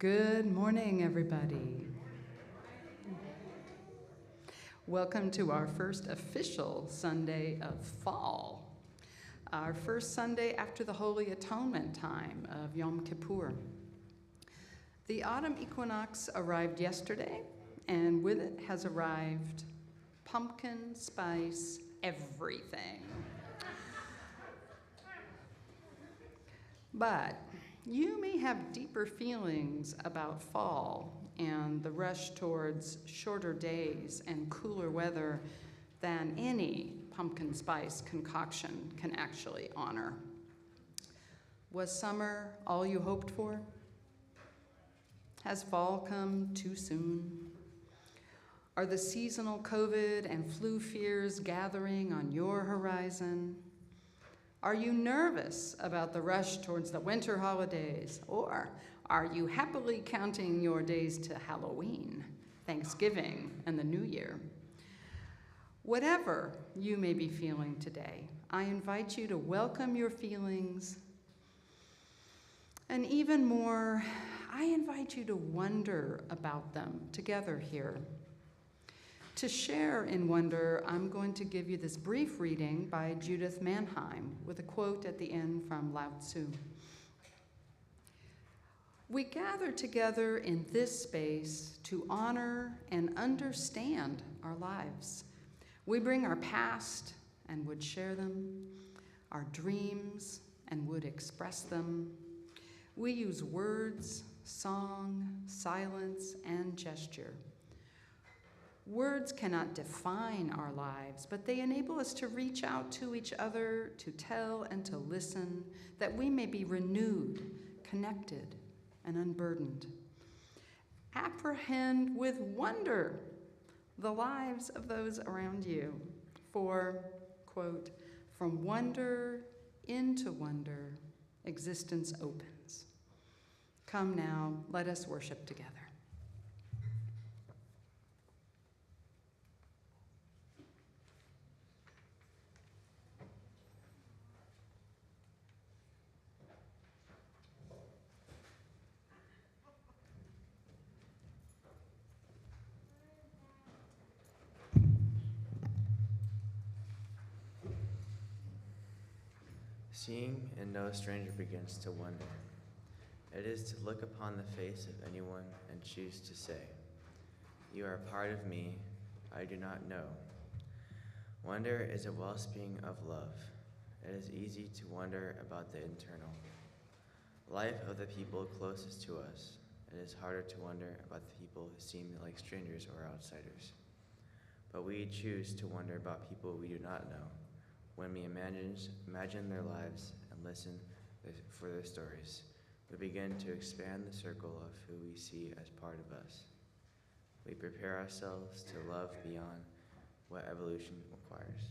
Good morning, everybody. Welcome to our first official Sunday of fall, our first Sunday after the Holy Atonement time of Yom Kippur. The autumn equinox arrived yesterday, and with it has arrived pumpkin spice everything. But you may have deeper feelings about fall and the rush towards shorter days and cooler weather than any pumpkin spice concoction can actually honor. Was summer all you hoped for? Has fall come too soon? Are the seasonal COVID and flu fears gathering on your horizon? Are you nervous about the rush towards the winter holidays? Or are you happily counting your days to Halloween, Thanksgiving, and the New Year? Whatever you may be feeling today, I invite you to welcome your feelings. And even more, I invite you to wonder about them together here. To share in wonder, I'm going to give you this brief reading by Judith Mannheim with a quote at the end from Lao Tzu. We gather together in this space to honor and understand our lives. We bring our past and would share them, our dreams and would express them. We use words, song, silence, and gesture. Words cannot define our lives, but they enable us to reach out to each other, to tell and to listen, that we may be renewed, connected, and unburdened. Apprehend with wonder the lives of those around you, for, quote, from wonder into wonder, existence opens. Come now, let us worship together. Seeing and no stranger begins to wonder. It is to look upon the face of anyone and choose to say, "You are a part of me I do not know." Wonder is a wellspring of love. It is easy to wonder about the internal life of the people closest to us. It is harder to wonder about the people who seem like strangers or outsiders. But we choose to wonder about people we do not know when we imagine their lives and listen for their stories. We begin to expand the circle of who we see as part of us. We prepare ourselves to love beyond what evolution requires.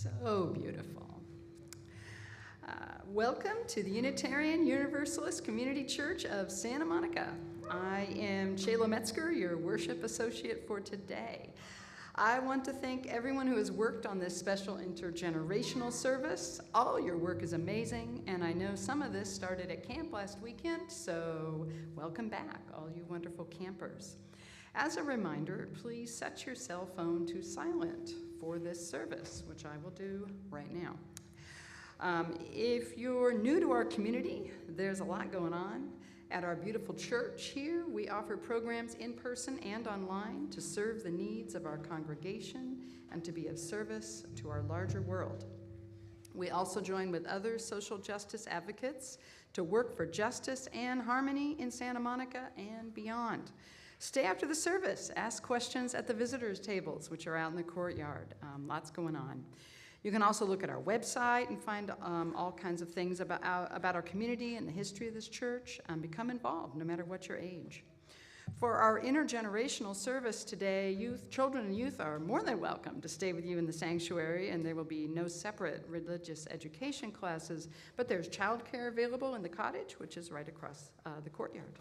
So beautiful. Welcome to the Unitarian Universalist Community Church of Santa Monica. I am Chela Metzger, your worship associate for today. I want to thank everyone who has worked on this special intergenerational service. All your work is amazing, and I know some of this started at camp last weekend, so welcome back, all you wonderful campers. As a reminder, please set your cell phone to silent for this service, which I will do right now. If you're new to our community, there's a lot going on. At our beautiful church here, we offer programs in person and online to serve the needs of our congregation and to be of service to our larger world. We also join with other social justice advocates to work for justice and harmony in Santa Monica and beyond. Stay after the service. Ask questions at the visitors' tables, which are out in the courtyard. Lots going on. You can also look at our website and find all kinds of things about our community and the history of this church. Become involved, no matter what your age. For our intergenerational service today, children and youth are more than welcome to stay with you in the sanctuary, and there will be no separate religious education classes, but there's childcare available in the cottage, which is right across the courtyard.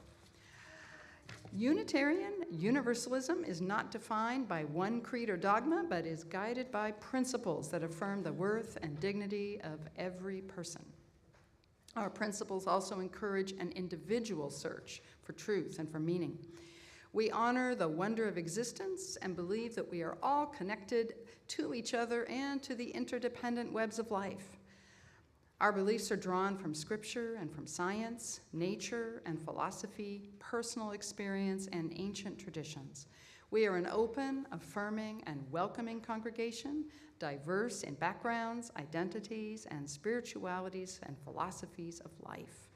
Unitarian Universalism is not defined by one creed or dogma, but is guided by principles that affirm the worth and dignity of every person. Our principles also encourage an individual search for truth and for meaning. We honor the wonder of existence and believe that we are all connected to each other and to the interdependent webs of life. Our beliefs are drawn from scripture and from science, nature and philosophy, personal experience, and ancient traditions. We are an open, affirming, and welcoming congregation, diverse in backgrounds, identities, and spiritualities and philosophies of life.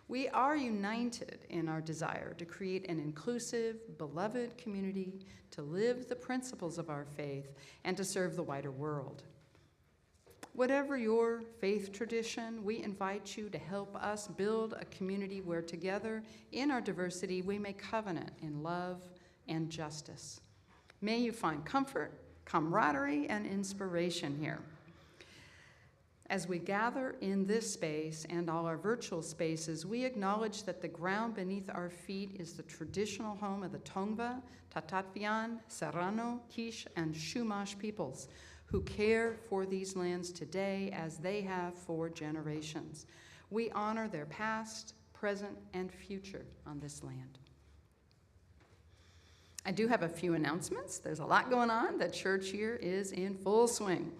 We are united in our desire to create an inclusive, beloved community, to live the principles of our faith, and to serve the wider world. Whatever your faith tradition, we invite you to help us build a community where together, in our diversity, we may covenant in love and justice. May you find comfort, camaraderie, and inspiration here. As we gather in this space and all our virtual spaces, we acknowledge that the ground beneath our feet is the traditional home of the Tongva, Tatatvian, Serrano, Quiche, and Chumash peoples, who care for these lands today as they have for generations. We honor their past, present, and future on this land. I do have a few announcements. There's a lot going on. The church year is in full swing.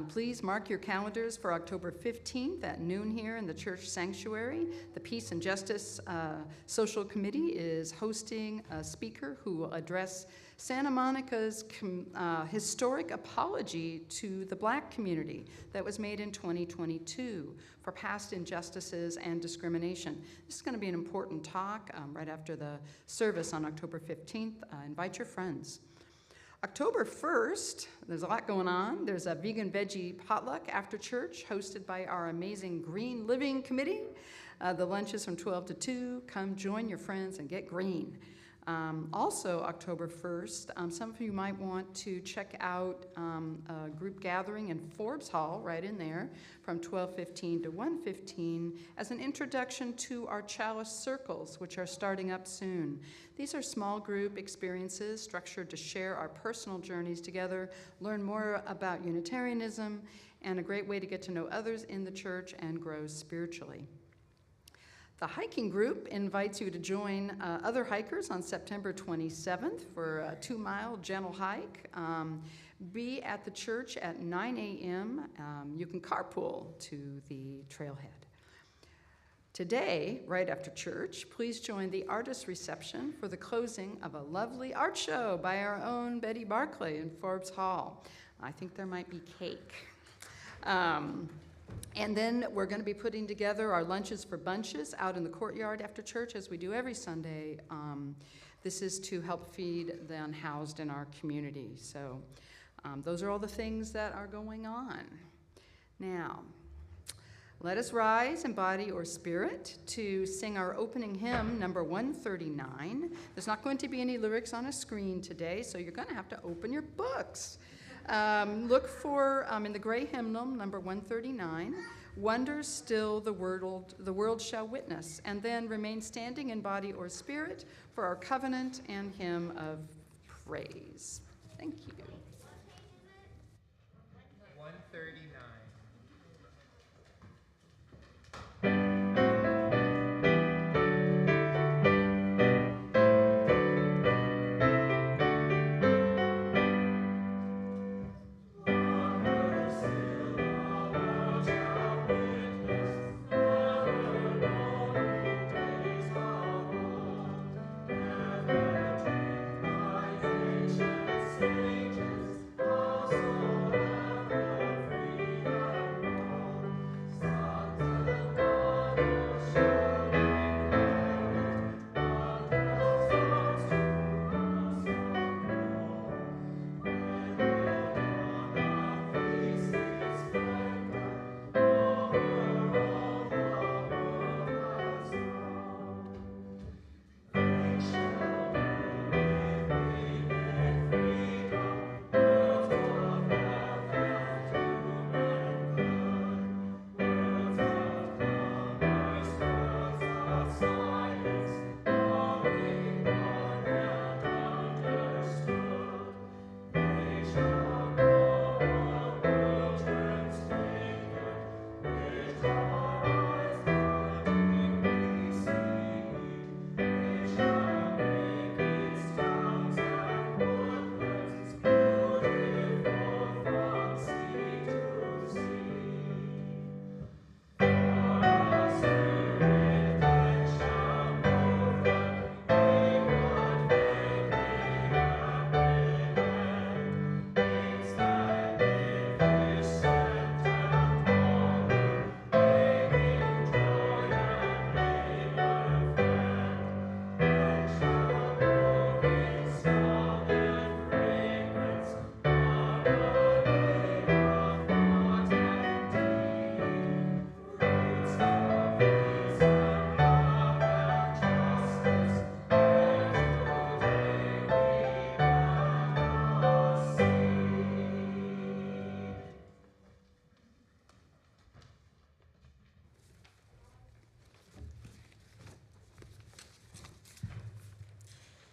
Please mark your calendars for October 15th at noon here in the church sanctuary. The Peace and Justice Social Committee is hosting a speaker who will address Santa Monica's historic apology to the Black community that was made in 2022 for past injustices and discrimination. This is going to be an important talk right after the service on October 15th. Invite your friends. October 1st, there's a lot going on. There's a vegan veggie potluck after church hosted by our amazing Green Living Committee. The lunch is from 12 to 2. Come join your friends and get green. Also, October 1st, some of you might want to check out a group gathering in Forbes Hall, right in there, from 12:15 to 1:15 as an introduction to our chalice circles, which are starting up soon. These are small group experiences structured to share our personal journeys together, learn more about Unitarianism, and a great way to get to know others in the church and grow spiritually. The hiking group invites you to join other hikers on September 27th for a 2-mile gentle hike. Be at the church at 9 a.m. You can carpool to the trailhead. Today, right after church, please join the artist reception for the closing of a lovely art show by our own Betty Barclay in Forbes Hall. I think there might be cake. And then we're going to be putting together our lunches for bunches out in the courtyard after church, as we do every Sunday. This is to help feed the unhoused in our community. So those are all the things that are going on. Now, let us rise in body or spirit to sing our opening hymn, number 139. There's not going to be any lyrics on a screen today, so you're going to have to open your books. Look for, in the gray hymnal, number 139, "Wonders still the world shall witness," and then remain standing in body or spirit for our covenant and hymn of praise. Thank you. 139.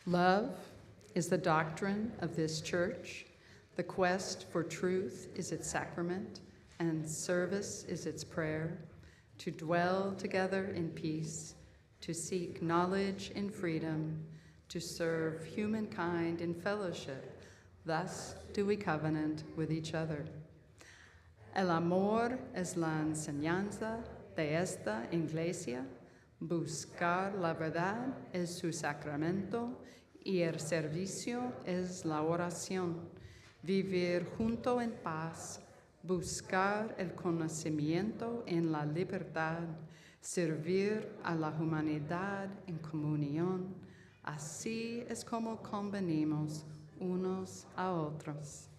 Love is the doctrine of this church. The quest for truth is its sacrament, and service is its prayer. To dwell together in peace, to seek knowledge in freedom, to serve humankind in fellowship. Thus do we covenant with each other. El amor es la enseñanza de esta iglesia. Buscar la verdad es su sacramento y el servicio es la oración. Vivir junto en paz, buscar el conocimiento en la libertad, servir a la humanidad en comunión. Así es como convenimos unos a otros.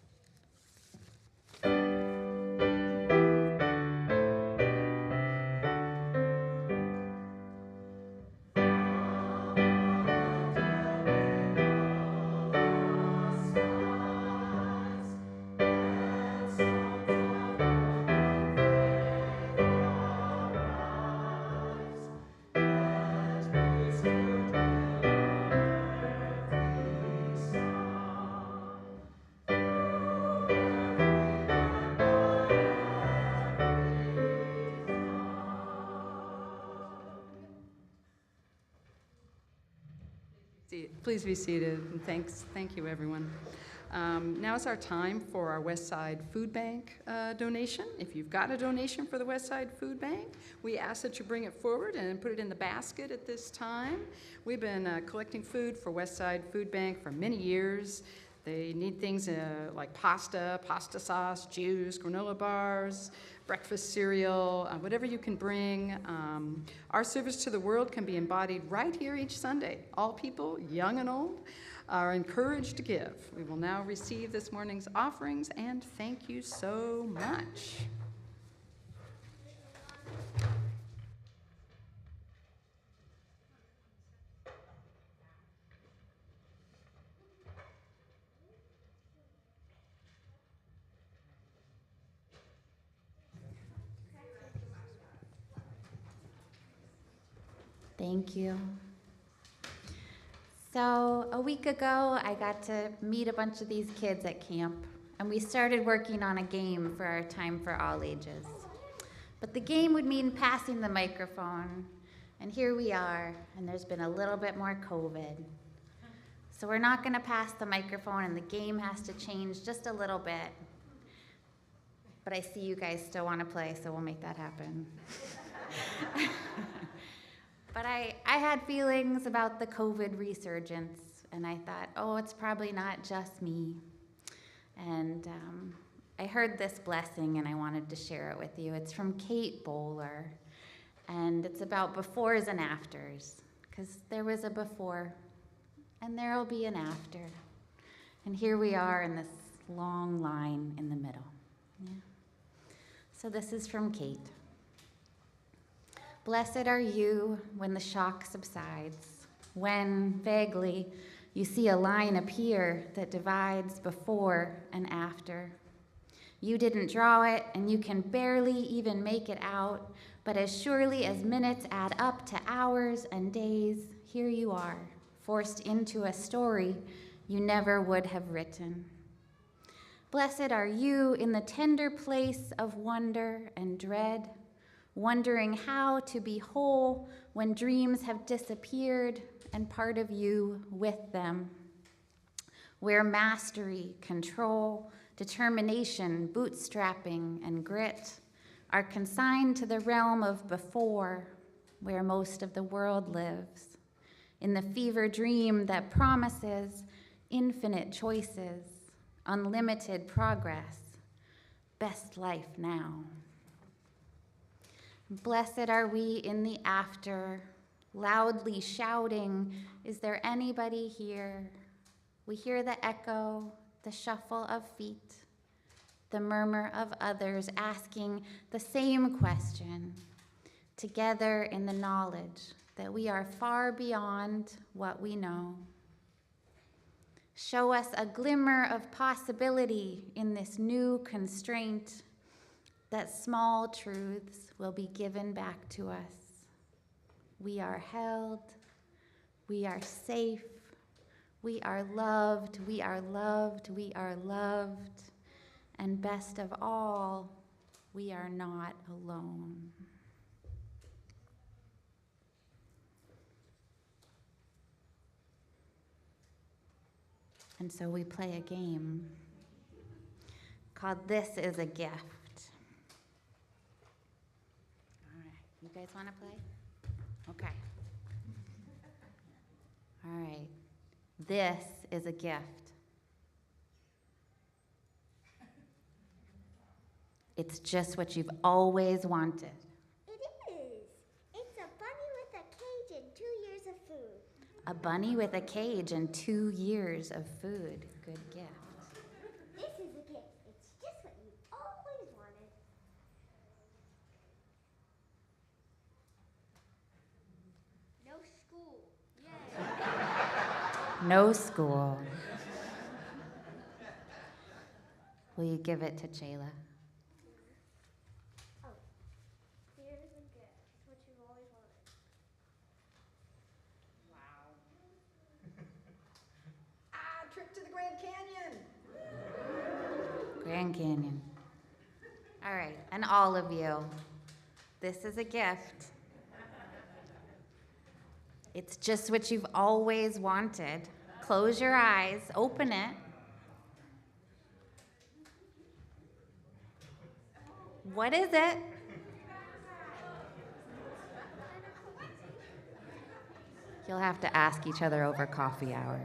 Please be seated, and thank you, everyone. Now is our time for our Westside Food Bank donation. If you've got a donation for the Westside Food Bank, we ask that you bring it forward and put it in the basket at this time. We've been collecting food for Westside Food Bank for many years. They need things like pasta sauce, juice, granola bars, breakfast cereal, whatever you can bring. Our service to the world can be embodied right here each Sunday. All people, young and old, are encouraged to give. We will now receive this morning's offerings, and thank you so much. Thank you. So a week ago, I got to meet a bunch of these kids at camp, and we started working on a game for our Time for All Ages. But the game would mean passing the microphone, and here we are, and there's been a little bit more COVID. So we're not gonna pass the microphone, and the game has to change just a little bit. But I see you guys still wanna play, so we'll make that happen. But I had feelings about the COVID resurgence, and I thought, oh, it's probably not just me. And I heard this blessing, and I wanted to share it with you. It's from Kate Bowler, and it's about befores and afters, because there was a before, and there will be an after. And here we are in this long line in the middle. Yeah. So this is from Kate. Blessed are you when the shock subsides, when, vaguely, you see a line appear that divides before and after. You didn't draw it, and you can barely even make it out, but as surely as minutes add up to hours and days, here you are, forced into a story you never would have written. Blessed are you in the tender place of wonder and dread, wondering how to be whole when dreams have disappeared and part of you with them, where mastery, control, determination, bootstrapping, and grit are consigned to the realm of before, where most of the world lives, in the fever dream that promises infinite choices, unlimited progress, best life now. Blessed are we in the after, loudly shouting, is there anybody here? We hear the echo, the shuffle of feet, the murmur of others asking the same question, together in the knowledge that we are far beyond what we know. Show us a glimmer of possibility in this new constraint, that small truths will be given back to us. We are held, we are safe, we are loved, we are loved, we are loved, and best of all, we are not alone. And so we play a game called This is a Gift. You guys want to play? Okay. All right. This is a gift. It's just what you've always wanted. It is. It's a bunny with a cage and 2 years of food. A bunny with a cage and 2 years of food. Good gift. This is a gift. It's just what you always wanted. No school. Yay. No school. Will you give it to Chela? Oh, here's a gift. It's what you've always wanted. Trip to the Grand Canyon. Grand Canyon. All right, and all of you, this is a gift. It's just what you've always wanted. Close your eyes, open it. What is it? You'll have to ask each other over coffee hour.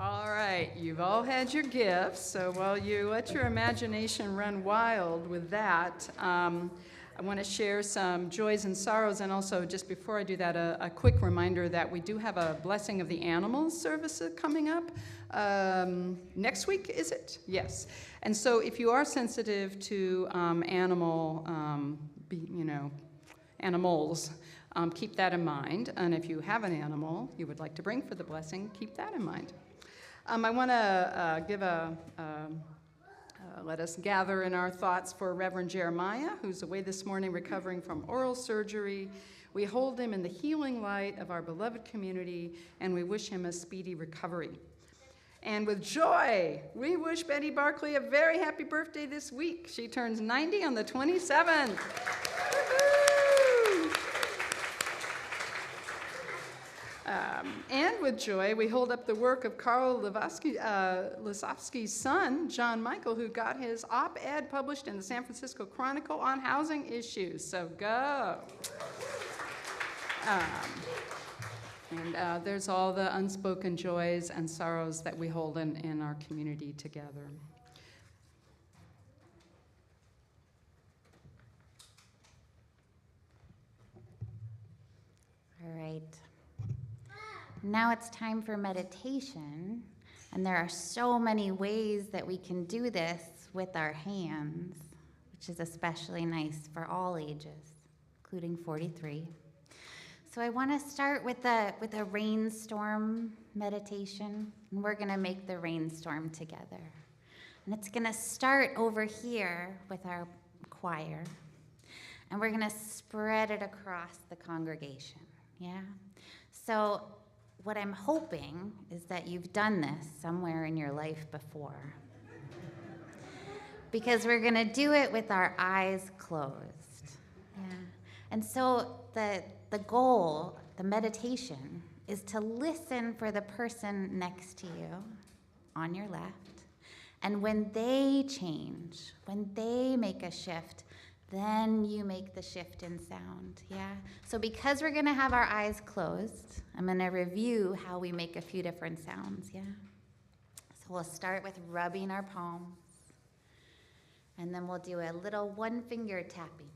All right, you've all had your gifts, so while you let your imagination run wild with that, I want to share some joys and sorrows, and also, just before I do that, a quick reminder that we do have a Blessing of the Animals service coming up next week, is it? Yes. And so if you are sensitive to animals, Keep that in mind. And if you have an animal you would like to bring for the blessing, keep that in mind. I want to give let us gather in our thoughts for Reverend Jeremiah, who's away this morning recovering from oral surgery. We hold him in the healing light of our beloved community, and we wish him a speedy recovery. And with joy, we wish Betty Barkley a very happy birthday this week. She turns 90 on the 27th. And with joy, we hold up the work of Karl Lasovsky's son, John Michael, who got his op-ed published in the San Francisco Chronicle on housing issues. So go. And there's all the unspoken joys and sorrows that we hold in our community together. All right. Now it's time for meditation, and there are so many ways that we can do this with our hands, which is especially nice for all ages, including 43. So I want to start with a rainstorm meditation, and we're going to make the rainstorm together. And it's going to start over here with our choir, and we're going to spread it across the congregation, yeah? So what I'm hoping is that you've done this somewhere in your life before, because we're going to do it with our eyes closed, yeah? And so the goal, the meditation, is to listen for the person next to you on your left. And when they change, when they make a shift, then you make the shift in sound, yeah? So because we're gonna have our eyes closed, I'm gonna review how we make a few different sounds, yeah? So we'll start with rubbing our palms, and then we'll do a little 1-finger tapping,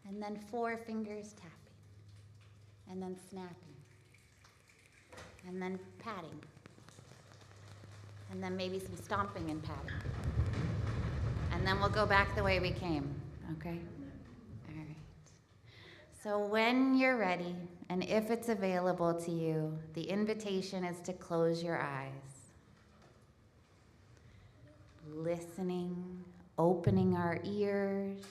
and then 4 fingers tapping, and then snapping, and then patting, and then maybe some stomping and patting. And then we'll go back the way we came, okay? All right. So when you're ready, and if it's available to you, the invitation is to close your eyes. Listening, opening our ears.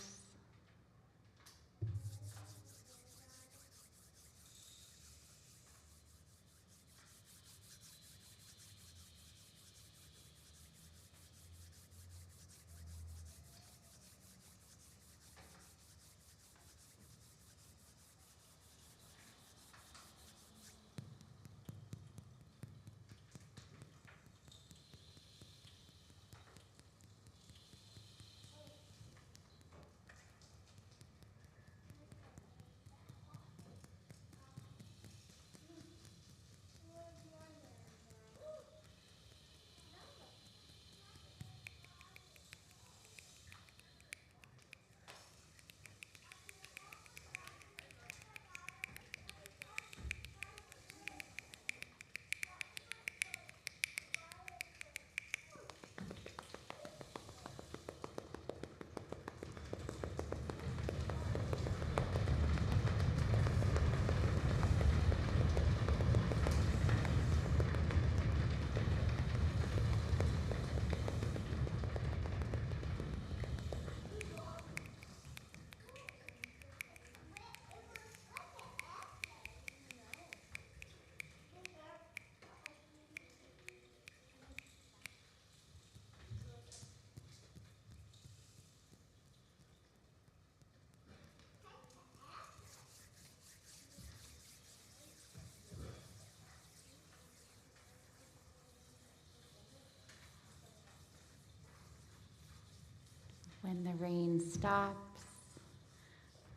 When the rain stops,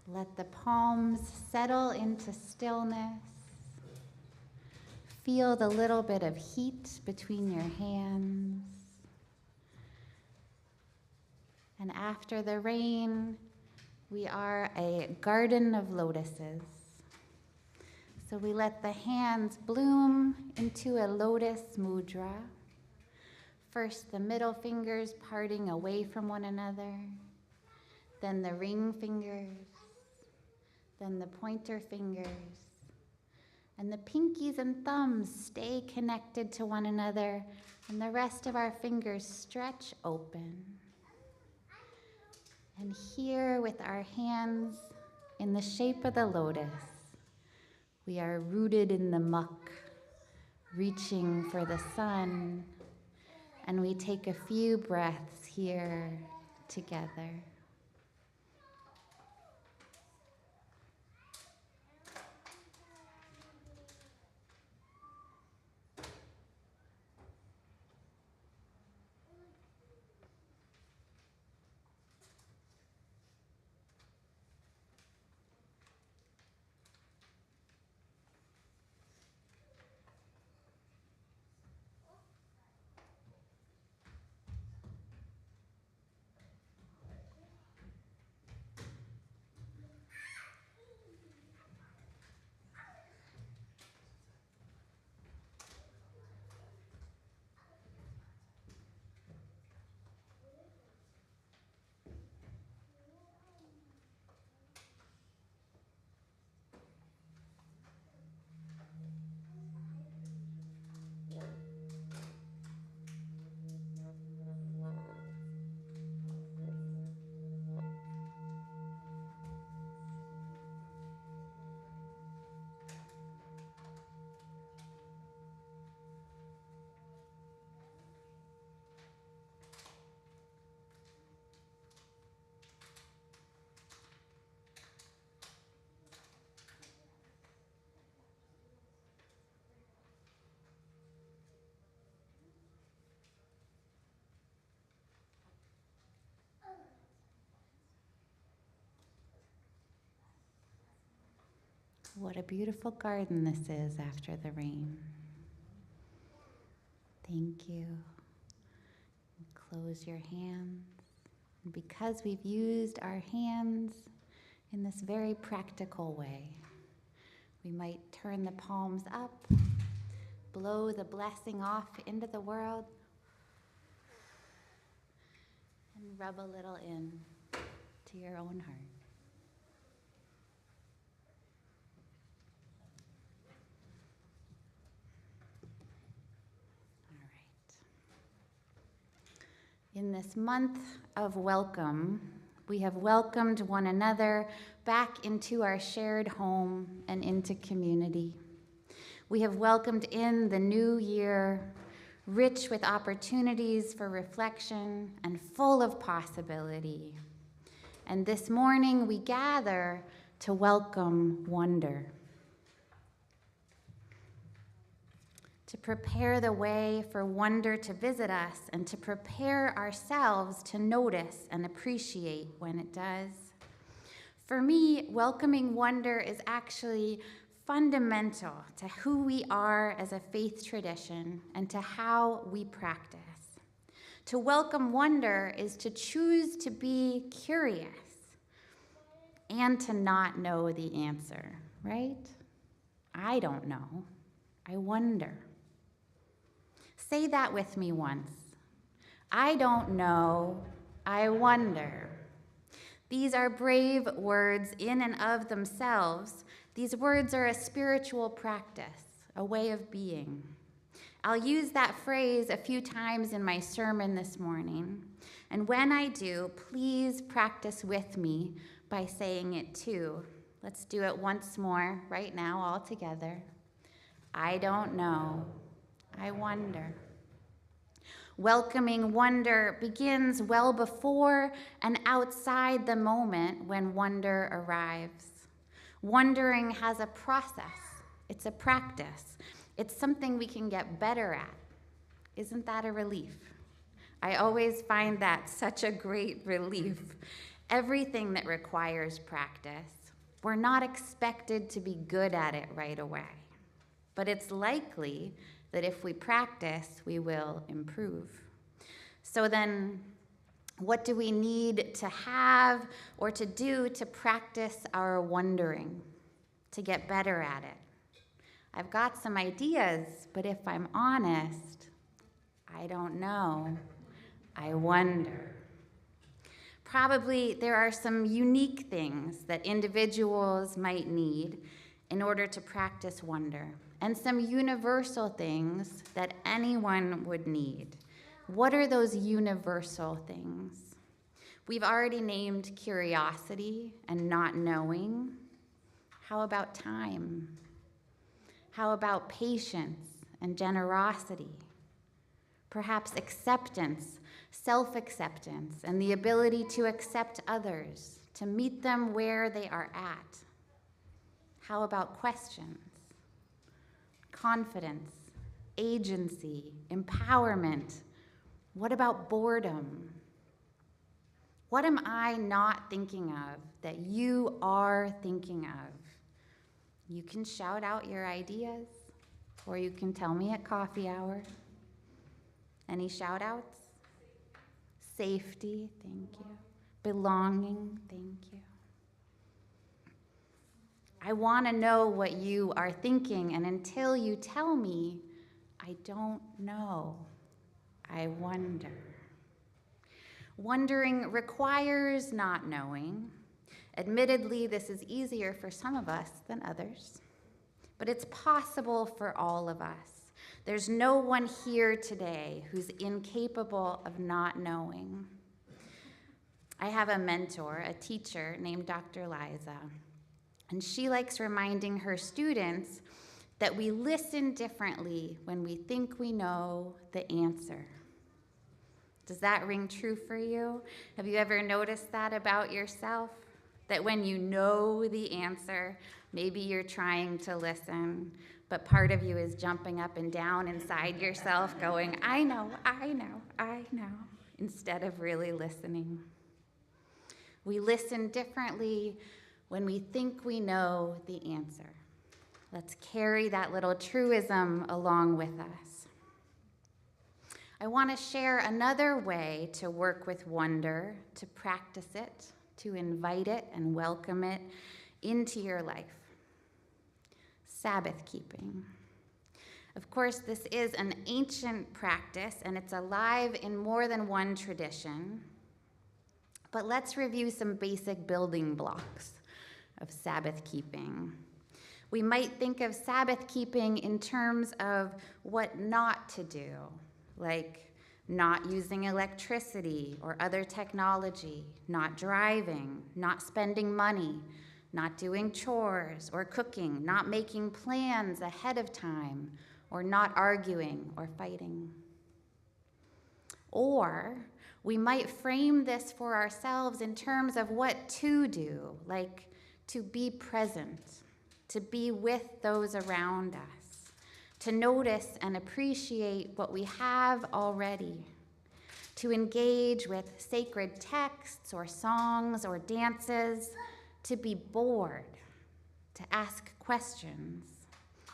let the palms settle into stillness. Feel the little bit of heat between your hands. And after the rain, we are a garden of lotuses. So we let the hands bloom into a lotus mudra. First, the middle fingers parting away from one another, then the ring fingers, Then the pointer fingers. And the pinkies and thumbs stay connected to one another, and the rest of our fingers stretch open. And here with our hands in the shape of the lotus, we are rooted in the muck, reaching for the sun, and we take a few breaths here together. What a beautiful garden this is after the rain. Thank you. Close your hands. And because we've used our hands in this very practical way, we might turn the palms up, blow the blessing off into the world, and rub a little in to your own heart. In this month of welcome, we have welcomed one another back into our shared home and into community. We have welcomed in the new year, rich with opportunities for reflection and full of possibility. And this morning we gather to welcome wonder, to prepare the way for wonder to visit us and to prepare ourselves to notice and appreciate when it does. For me, welcoming wonder is actually fundamental to who we are as a faith tradition and to how we practice. To welcome wonder is to choose to be curious and to not know the answer, right? I don't know. I wonder. Say that with me once. I don't know, I wonder. These are brave words in and of themselves. These words are a spiritual practice, a way of being. I'll use that phrase a few times in my sermon this morning. And when I do, please practice with me by saying it too. Let's do it once more right now, all together. I don't know. I wonder. Welcoming wonder begins well before and outside the moment when wonder arrives. Wondering has a process. It's a practice. It's something we can get better at. Isn't that a relief? I always find that such a great relief. Everything that requires practice, we're not expected to be good at it right away. But it's likely that if we practice, we will improve. So then, what do we need to have or to do to practice our wondering, to get better at it? I've got some ideas, but if I'm honest, I don't know. I wonder. Probably there are some unique things that individuals might need in order to practice wonder, and some universal things that anyone would need. What are those universal things? We've already named curiosity and not knowing. How about time? How about patience and generosity? Perhaps acceptance, self-acceptance, and the ability to accept others, to meet them where they are at. How about questions? Confidence, agency, empowerment. What about boredom? What am I not thinking of that you are thinking of? You can shout out your ideas, or you can tell me at coffee hour. Any shout outs? Safety, thank you. Belonging, thank you. I want to know what you are thinking, and until you tell me, I don't know. I wonder. Wondering requires not knowing. Admittedly, this is easier for some of us than others, but it's possible for all of us. There's no one here today who's incapable of not knowing. I have a mentor, a teacher named Dr. Liza, and she likes reminding her students that we listen differently when we think we know the answer. Does that ring true for you? Have you ever noticed that about yourself? That when you know the answer, maybe you're trying to listen, but part of you is jumping up and down inside yourself going, I know, instead of really listening. We listen differently when we think we know the answer. Let's carry that little truism along with us. I want to share another way to work with wonder, to practice it, to invite it and welcome it into your life. Sabbath keeping. Of course, this is an ancient practice, and it's alive in more than one tradition. But let's review some basic building blocks of Sabbath keeping. We might think of Sabbath keeping in terms of what not to do, like not using electricity or other technology, not driving, not spending money, not doing chores or cooking, not making plans ahead of time, or not arguing or fighting. Or we might frame this for ourselves in terms of what to do, like to be present, to be with those around us, to notice and appreciate what we have already, to engage with sacred texts or songs or dances, to be bored, to ask questions,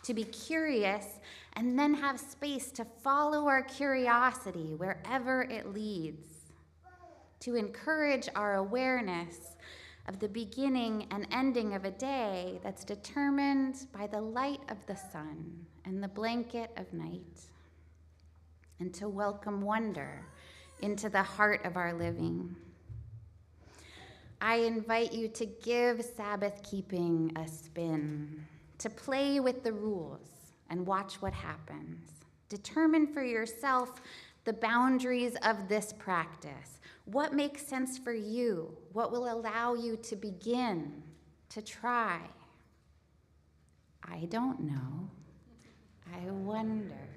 to be curious, and then have space to follow our curiosity wherever it leads, to encourage our awareness of the beginning and ending of a day that's determined by the light of the sun and the blanket of night, and to welcome wonder into the heart of our living. I invite you to give Sabbath keeping a spin, to play with the rules and watch what happens. Determine for yourself the boundaries of this practice. What makes sense for you? What will allow you to begin, to try? I don't know. I wonder.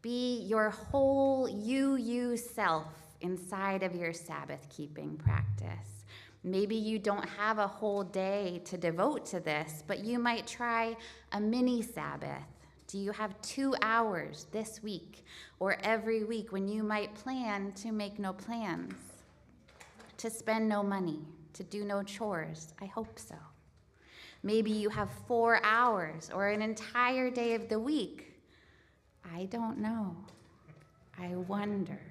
Be your whole you self inside of your Sabbath keeping practice. Maybe you don't have a whole day to devote to this, but you might try a mini Sabbath. Do you have 2 hours this week or every week when you might plan to make no plans, to spend no money, to do no chores? I hope so. Maybe you have 4 hours or an entire day of the week. I don't know. I wonder.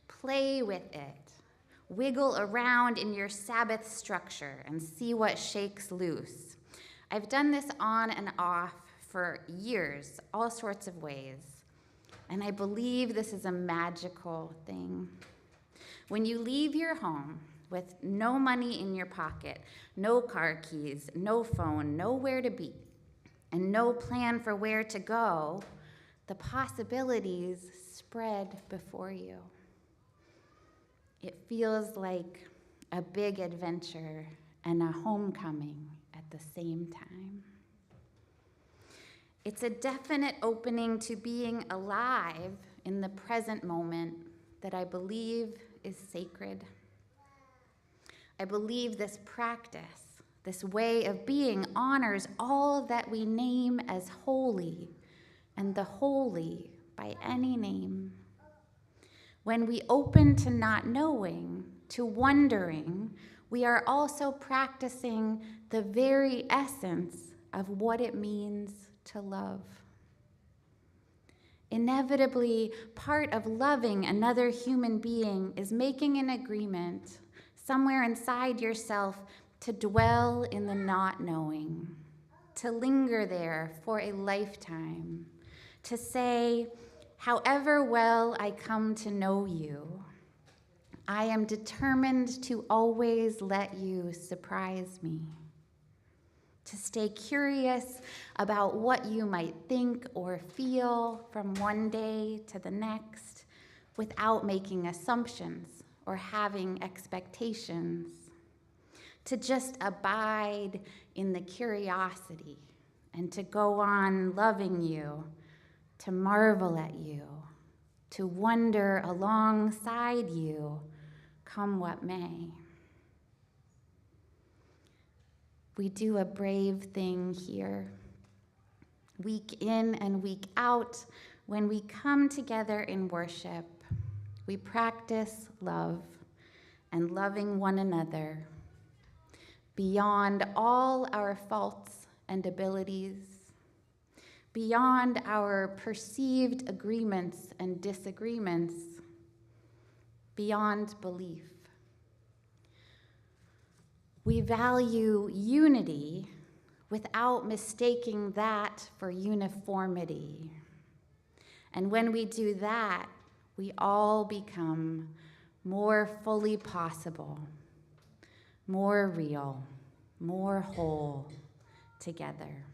Play with it. Wiggle around in your Sabbath structure and see what shakes loose. I've done this on and off for years, all sorts of ways, and I believe this is a magical thing. When you leave your home with no money in your pocket, no car keys, no phone, nowhere to be, and no plan for where to go, the possibilities spread before you. It feels like a big adventure and a homecoming at the same time. It's a definite opening to being alive in the present moment that I believe is sacred. I believe this practice, this way of being, honors all that we name as holy, and the holy by any name. When we open to not knowing, to wondering, we are also practicing the very essence of what it means to love. Inevitably, part of loving another human being is making an agreement somewhere inside yourself to dwell in the not knowing, to linger there for a lifetime, to say, however well I come to know you, I am determined to always let you surprise me, to stay curious about what you might think or feel from one day to the next without making assumptions or having expectations, to just abide in the curiosity and to go on loving you, to marvel at you, to wonder alongside you, come what may. We do a brave thing here, week in and week out, when we come together in worship. We practice love and loving one another beyond all our faults and abilities, beyond our perceived agreements and disagreements, beyond belief. We value unity without mistaking that for uniformity. And when we do that, we all become more fully possible, more real, more whole together.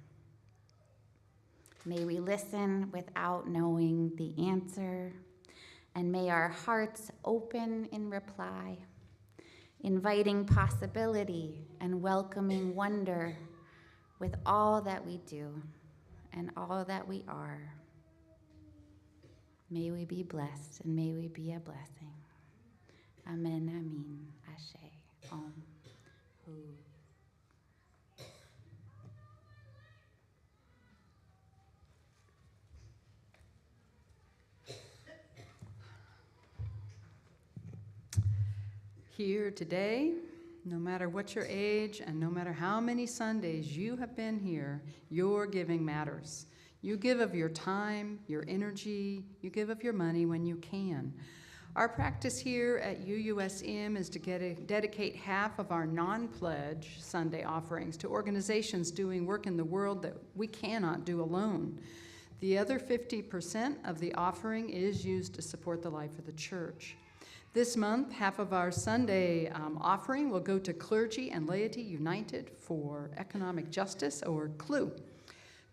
May we listen without knowing the answer, and may our hearts open in reply, inviting possibility and welcoming wonder with all that we do and all that we are. May we be blessed and may we be a blessing. Amen, amin, ashe, om, hu. Here today, no matter what your age and no matter how many Sundays you have been here, your giving matters. You give of your time, your energy, you give of your money when you can. Our practice here at UUSM is to dedicate half of our non-pledge Sunday offerings to organizations doing work in the world that we cannot do alone. The other 50% of the offering is used to support the life of the church. This month, half of our Sunday offering will go to Clergy and Laity United for Economic Justice, or CLU.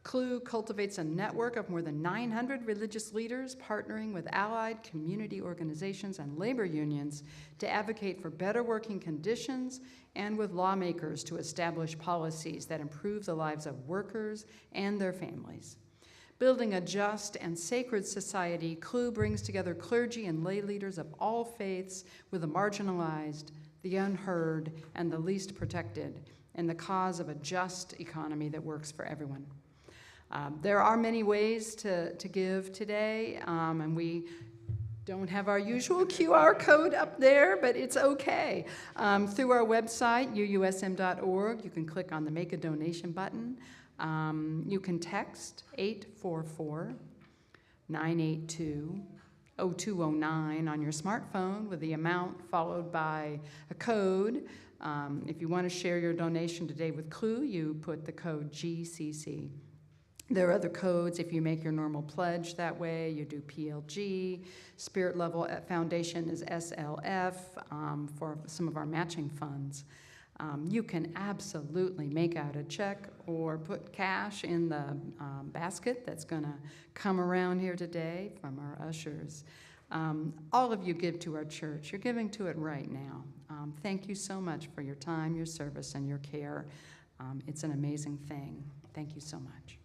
CLU cultivates a network of more than 900 religious leaders partnering with allied community organizations and labor unions to advocate for better working conditions and with lawmakers to establish policies that improve the lives of workers and their families. Building a just and sacred society, CLU brings together clergy and lay leaders of all faiths with the marginalized, the unheard, and the least protected in the cause of a just economy that works for everyone. There are many ways to give today, and we don't have our usual QR code up there, but it's okay. Through our website, uusm.org, you can click on the Make a Donation button. You can text 844-982-0209 on your smartphone with the amount followed by a code. If you want to share your donation today with CLU, you put the code GCC. There are other codes if you make your normal pledge that way. You do PLG. Spirit level at foundation is SLF for some of our matching funds. You can absolutely make out a check or put cash in the basket that's going to come around here today from our ushers. All of you give to our church. You're giving to it right now. Thank you so much for your time, your service, and your care. It's an amazing thing. Thank you so much.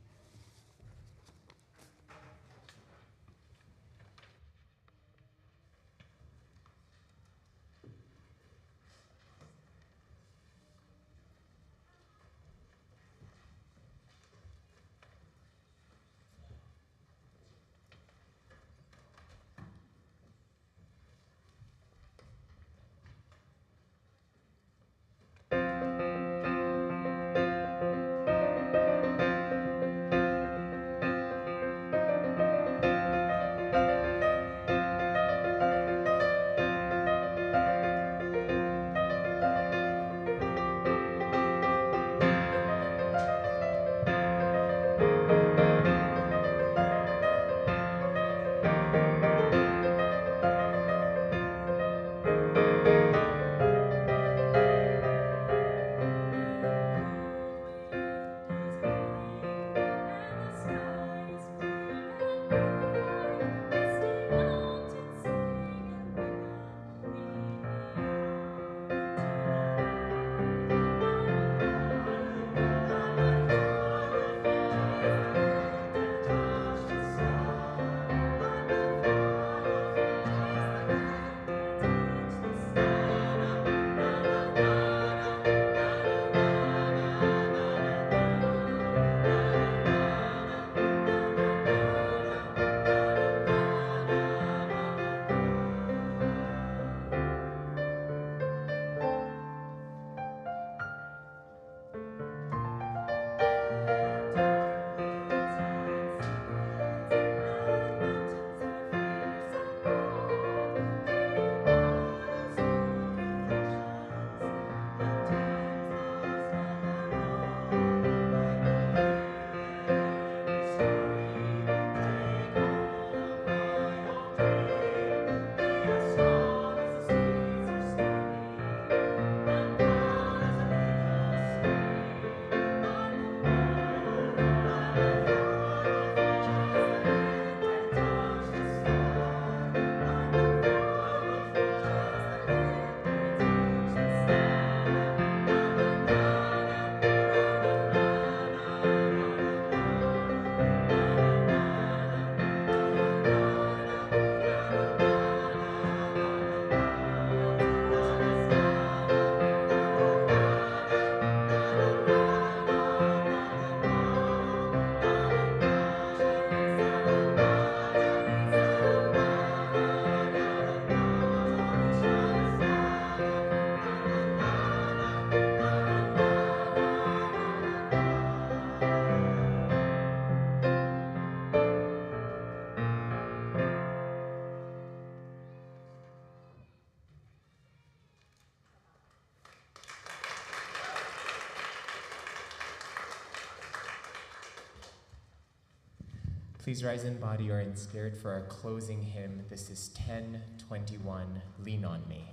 Please rise in body or in spirit for our closing hymn. This is 1021, Lean on Me.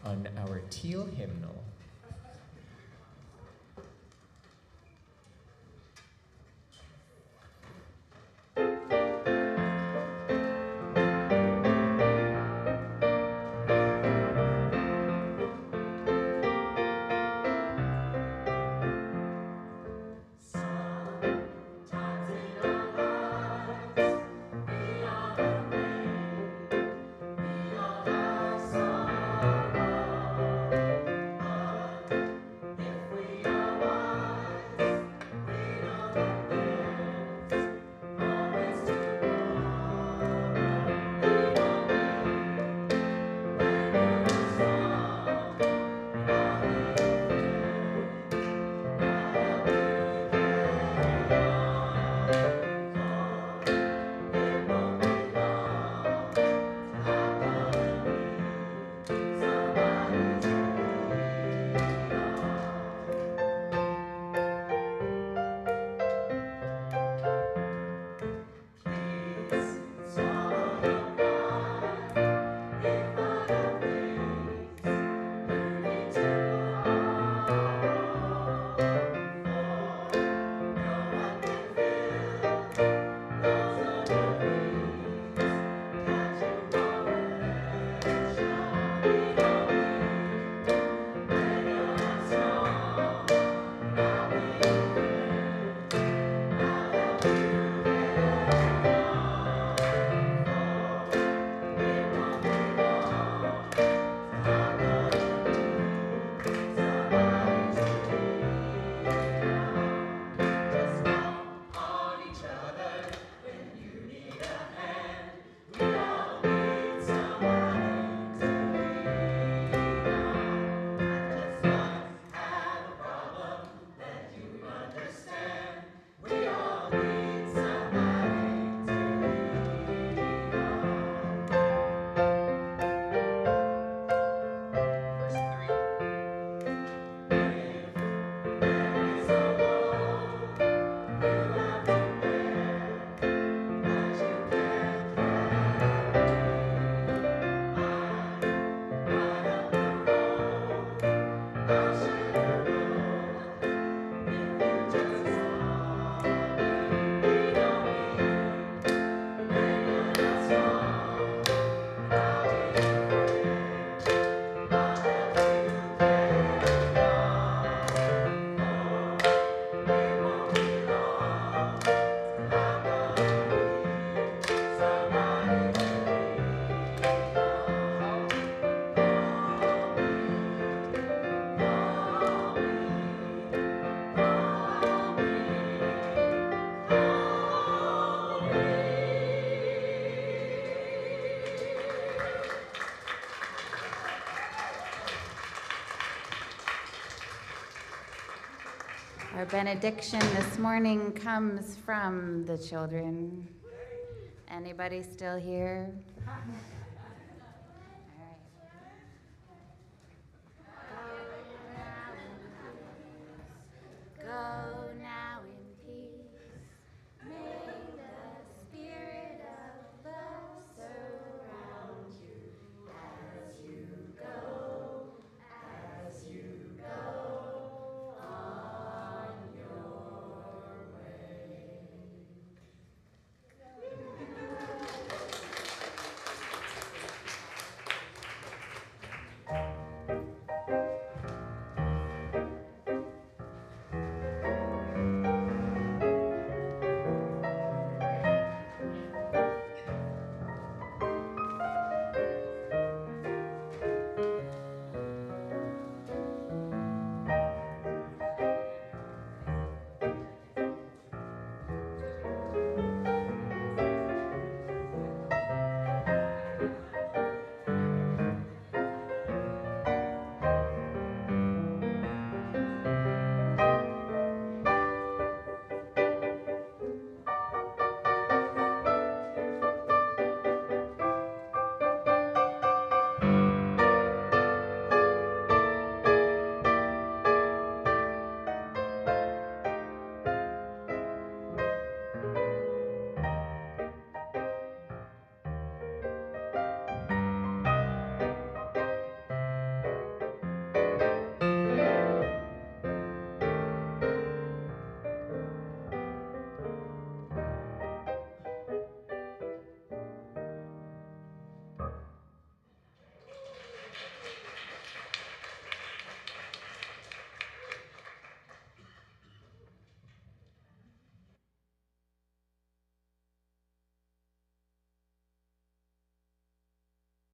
On our teal hymnal, Our benediction this morning comes from the children. Anybody still here?